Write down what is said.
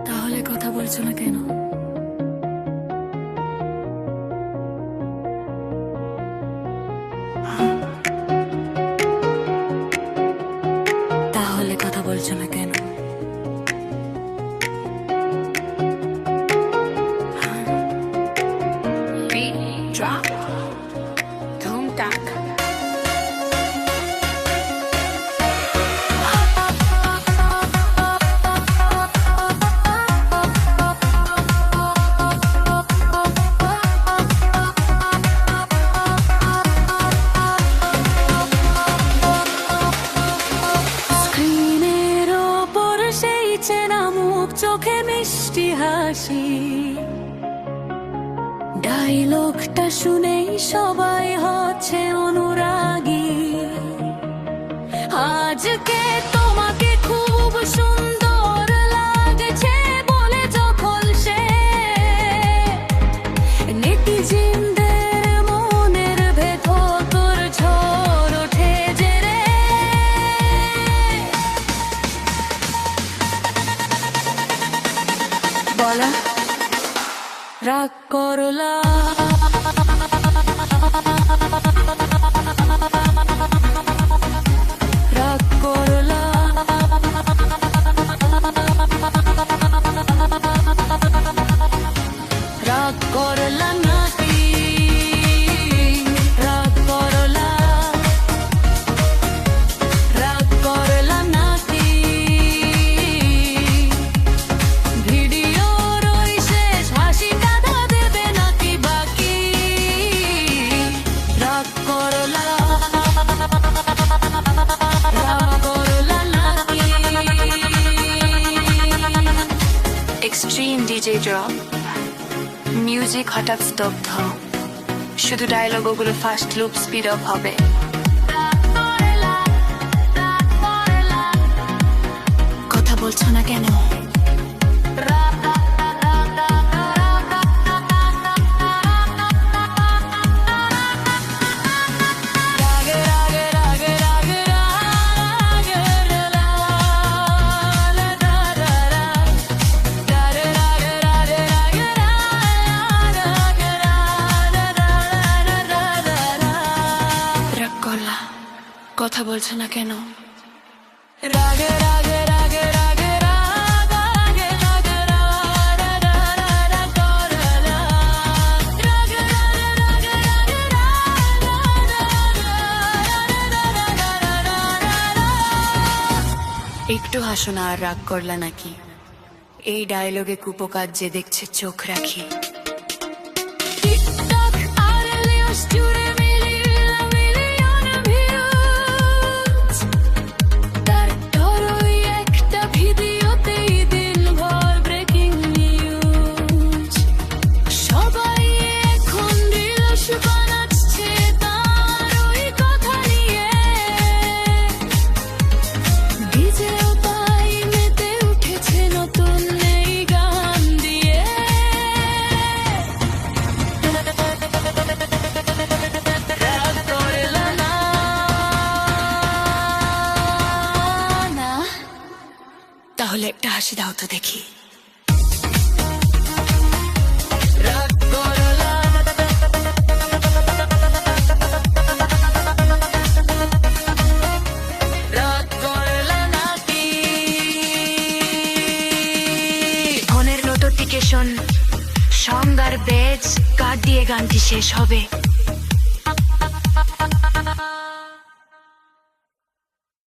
তাহলে কথা বলছো না কেন? তাহলে কথা বলছো না কেন? Drop. Boom, duck. স্ক্রিনের ওপর সেই চেনা মুখ, চোখে মিষ্টি হাসি, ডায়লগটা শুনেই সবাই হচ্ছে অনুরাগী। আজকে তোমাকে খুব সুন্দর লাগছে বলে যখন সে নেটিজেনদের মনের ভেতর তোর ঝড় ওঠে যে রে। বলা রাগ করলা, রাগ করলা, রাগ করলা নাকি? রাগ করলা, রাগ করলা নাকি? ভিডিওর ওই শেষ হাসিটা দেবে নাকি বাকি? রাগ করলা, রাগ করলা নাকি? এক্সট্রিম ডিজে ড্রপ, মিউজিক হঠাৎ স্তব্ধ, শুধু ডায়লগ ওগুলো ফাস্ট লুপ স্পিড আপ হবে। কথা বলছো না কেন? রাগ করলা, কথা বলছো না কেন? রাগে রাগে রাগে রাগে রাগে রাগে রাগে করলা, রাগে রাগে রাগে রাগে। একটু হাসো না, আর রাগ করলা নাকি? এই ডায়লগে কুপকার যে দেখছে চোখ রাখি। টিকটক আর রিলস জুড়ে মিলিয়ন ভিউজ, তার ওই একটা ভিডিওতেই দিনভর ব্রেকিং নিউজ। সবাই এখন রিলস বানাচ্ছে তার ওই কথা নিয়ে, ডিজেও তাই মেতে উঠেছে নতুন এই গান দিয়ে। রাগ করলা না, না। তাহলে একটা হাসি দাও তো দেখি। রাগ করলা, রাগ করলা নাকি? ফোনের নোটিফিকেশন, সং আর বেজ কার দিয়ে গানটি শেষ হবে।